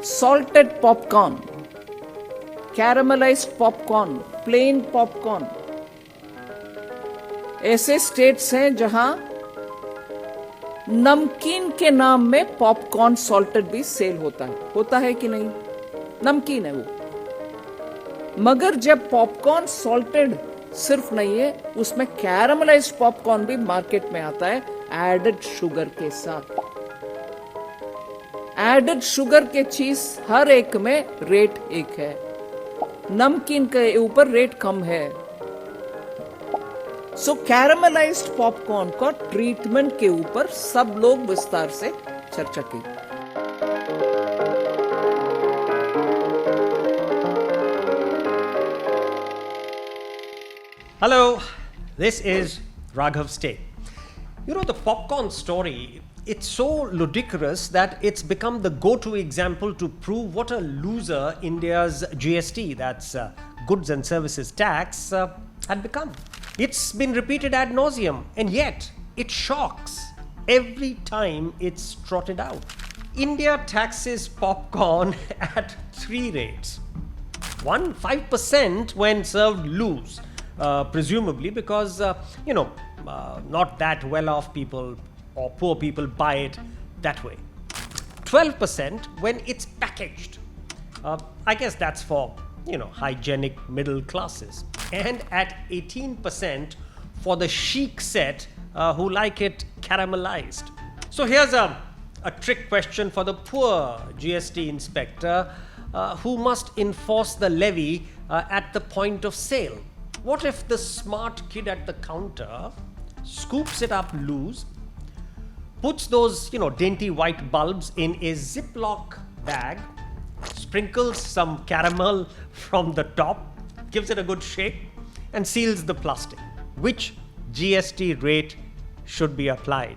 salted popcorn, caramelized popcorn, plain popcorn. ऐसे states हैं जहां नमकीन के नाम में पॉपकॉर्न सॉल्टेड भी सेल होता है कि नहीं? नमकीन है वो, मगर जब पॉपकॉर्न सॉल्टेड सिर्फ नहीं है, उसमें कैरामलाइज्ड पॉपकॉर्न भी मार्केट में आता है एडेड शुगर के साथ। एडेड शुगर के चीज हर एक में रेट एक है, नमकीन के ऊपर रेट कम है। सो कैरामलाइज्ड पॉपकॉर्न का ट्रीटमेंट के ऊपर सब लोग विस्तार से चर्चा की। Hello, this is Raghav's Take. You know, the popcorn story, it's so ludicrous that it's become the go-to example to prove what a loser India's GST, that's goods and services tax, had become. It's been repeated ad nauseum, and yet it shocks every time it's trotted out. India taxes popcorn at 3 rates. One, 5% when served loose. Presumably because, not that well-off people or poor people buy it that way. 12% when it's packaged. I guess that's for, hygienic middle classes. And at 18% for the chic set who like it caramelized. So here's a trick question for the poor GST inspector who must enforce the levy at the point of sale. What if the smart kid at the counter scoops it up loose, puts those, dainty white bulbs in a Ziploc bag, sprinkles some caramel from the top, gives it a good shake, and seals the plastic? Which GST rate should be applied?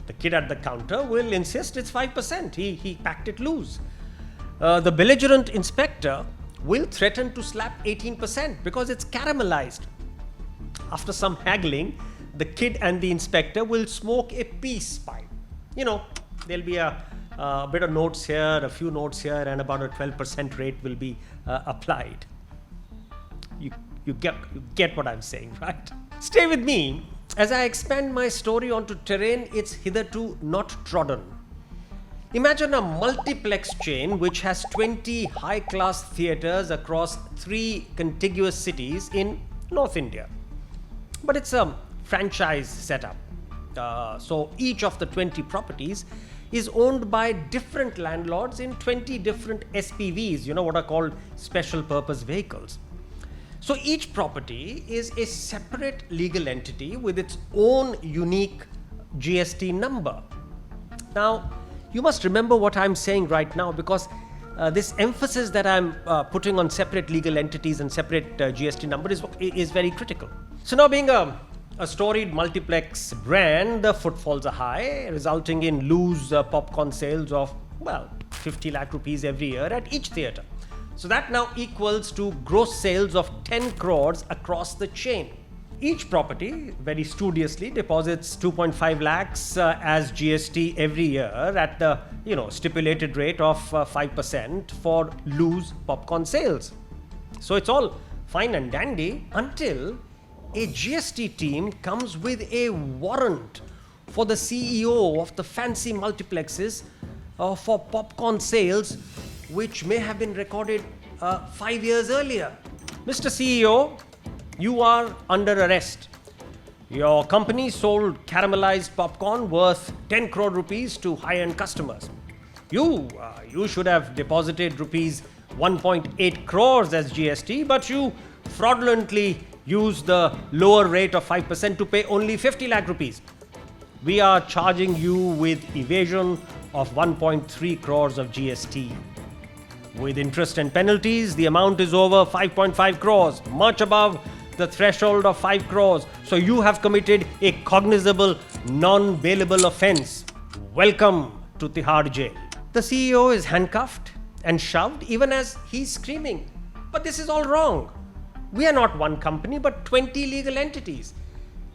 The kid at the counter will insist it's 5%. He packed it loose. The belligerent inspector will threaten to slap 18% because it's caramelized. After some haggling, the kid and the inspector will smoke a peace pipe. There'll be a bit of notes here, a few notes here, and about a 12% rate will be applied. You get what I'm saying, right? Stay with me as I expand my story onto terrain it's hitherto not trodden. Imagine a multiplex chain which has 20 high-class theatres across 3 contiguous cities in North India. But it's a franchise setup. So each of the 20 properties is owned by different landlords in 20 different SPVs, what are called special purpose vehicles. So each property is a separate legal entity with its own unique GST number. Now, you must remember what I'm saying right now because this emphasis that I'm putting on separate legal entities and separate GST number is very critical. So now being a storied multiplex brand, the footfalls are high, resulting in loose popcorn sales of, 50 lakh rupees every year at each theatre. So that now equals to gross sales of 10 crores across the chain. Each property very studiously deposits 2.5 lakhs as GST every year at the stipulated rate of 5% for loose popcorn sales. So it's all fine and dandy until a GST team comes with a warrant for the CEO of the fancy multiplexes for popcorn sales which may have been recorded 5 years earlier. Mr. CEO, you are under arrest. Your company sold caramelized popcorn worth 10 crore rupees to high-end customers. You should have deposited rupees 1.8 crores as GST, but you fraudulently used the lower rate of 5% to pay only 50 lakh rupees. We are charging you with evasion of 1.3 crores of GST. With interest and penalties, the amount is over 5.5 crores, much above the threshold of 5 crores. So you have committed a cognizable, non-bailable offense. Welcome to Tihar jail. The CEO is handcuffed and shoved even as he's screaming. But this is all wrong. We are not one company but 20 legal entities.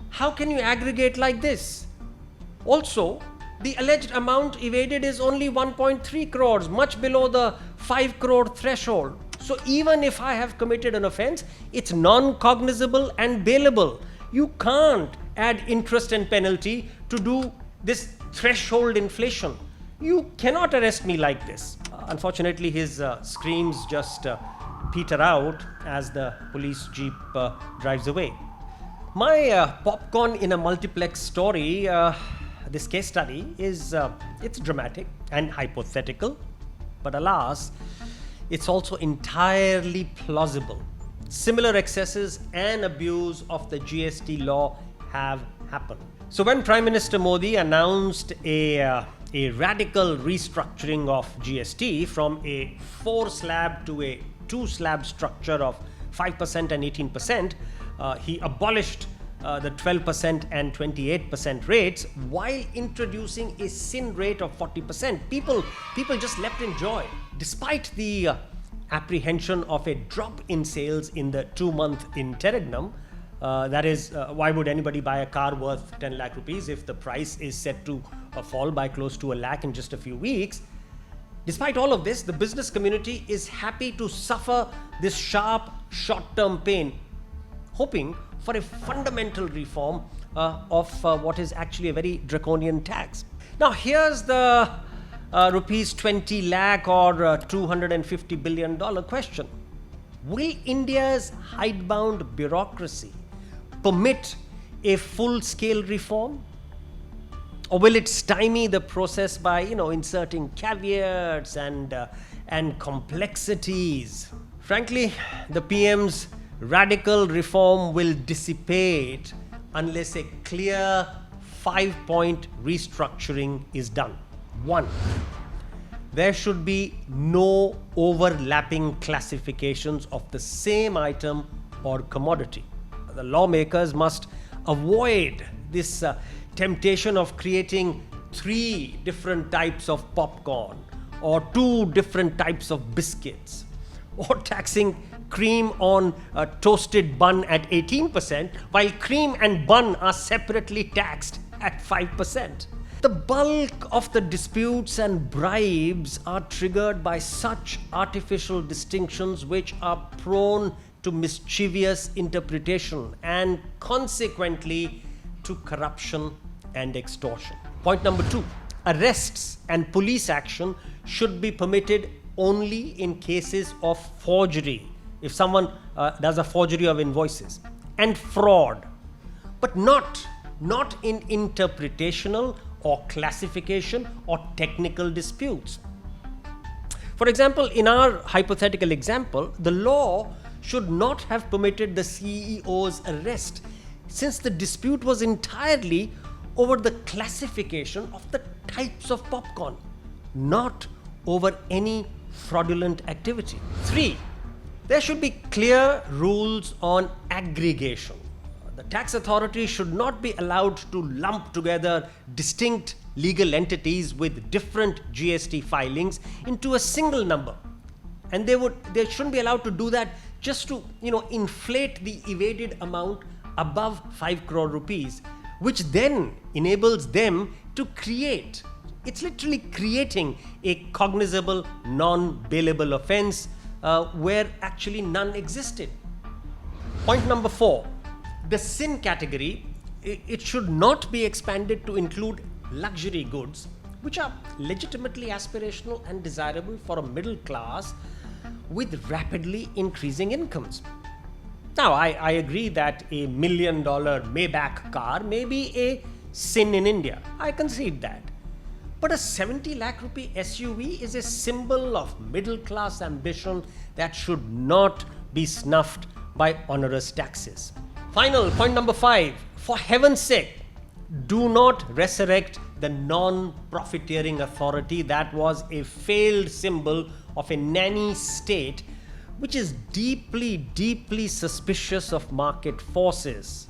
How can you aggregate like this? Also, The alleged amount evaded is only 1.3 crores, much below the 5 crore threshold. So even if I have committed an offense, it's non-cognizable and bailable. You can't add interest and penalty to do this threshold inflation. You cannot arrest me like this. Unfortunately, his screams just peter out as the police jeep drives away. My popcorn in a multiplex story, this case study is it's dramatic and hypothetical, but alas, it's also entirely plausible. Similar excesses and abuse of the GST law have happened. So when Prime Minister Modi announced a radical restructuring of GST from a 4-slab to a 2-slab structure of 5% and 18%, he abolished the 12% and 28% rates while introducing a sin rate of 40%. People just leapt in joy. Despite the apprehension of a drop in sales in the 2-month interregnum, that is, why would anybody buy a car worth 10 lakh rupees if the price is set to fall by close to a lakh in just a few weeks? Despite all of this, the business community is happy to suffer this sharp short-term pain, hoping for a fundamental reform of what is actually a very draconian tax. Now here's the rupees 20 lakh or $250 billion question. Will India's hidebound bureaucracy permit a full-scale reform? Or will it stymie the process by, inserting caveats and complexities? Frankly, the PM's radical reform will dissipate unless a clear 5-point restructuring is done. 1. There should be no overlapping classifications of the same item or commodity. The lawmakers must avoid this temptation of creating 3 different types of popcorn or 2 different types of biscuits, or taxing cream on a toasted bun at 18% while cream and bun are separately taxed at 5%. The bulk of the disputes and bribes are triggered by such artificial distinctions which are prone to mischievous interpretation and consequently to corruption and extortion. Point number 2, arrests and police action should be permitted only in cases of forgery, if someone does a forgery of invoices, and fraud, but not in interpretational or classification or technical disputes. For example, in our hypothetical example, the law should not have permitted the CEO's arrest since the dispute was entirely over the classification of the types of popcorn, not over any fraudulent activity. 3. There should be clear rules on aggregation. The tax authority should not be allowed to lump together distinct legal entities with different GST filings into a single number. And they shouldn't be allowed to do that just to, inflate the evaded amount above 5 crore rupees, which then enables them to create. It's literally creating a cognizable, non-bailable offense where actually none existed. Point number 4. The sin category, it should not be expanded to include luxury goods, which are legitimately aspirational and desirable for a middle class with rapidly increasing incomes. Now, I agree that a $1 million Maybach car may be a sin in India. I concede that. But a 70 lakh rupee SUV is a symbol of middle class ambition that should not be snuffed by onerous taxes. Final point number 5. For heaven's sake, do not resurrect the non-profiteering authority that was a failed symbol of a nanny state which is deeply, deeply suspicious of market forces,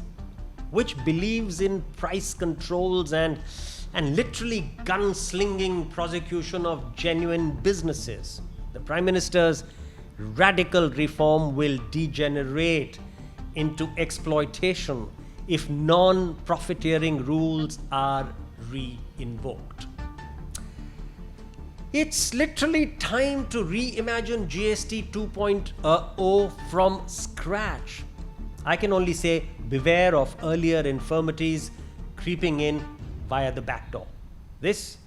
which believes in price controls and literally gunslinging prosecution of genuine businesses. The Prime Minister's radical reform will degenerate into exploitation if non-profiteering rules are re-invoked. It's literally time to reimagine GST 2.0 from scratch. I can only say beware of earlier infirmities creeping in via the back door. This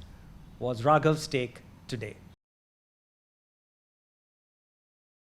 was Raghav's take today.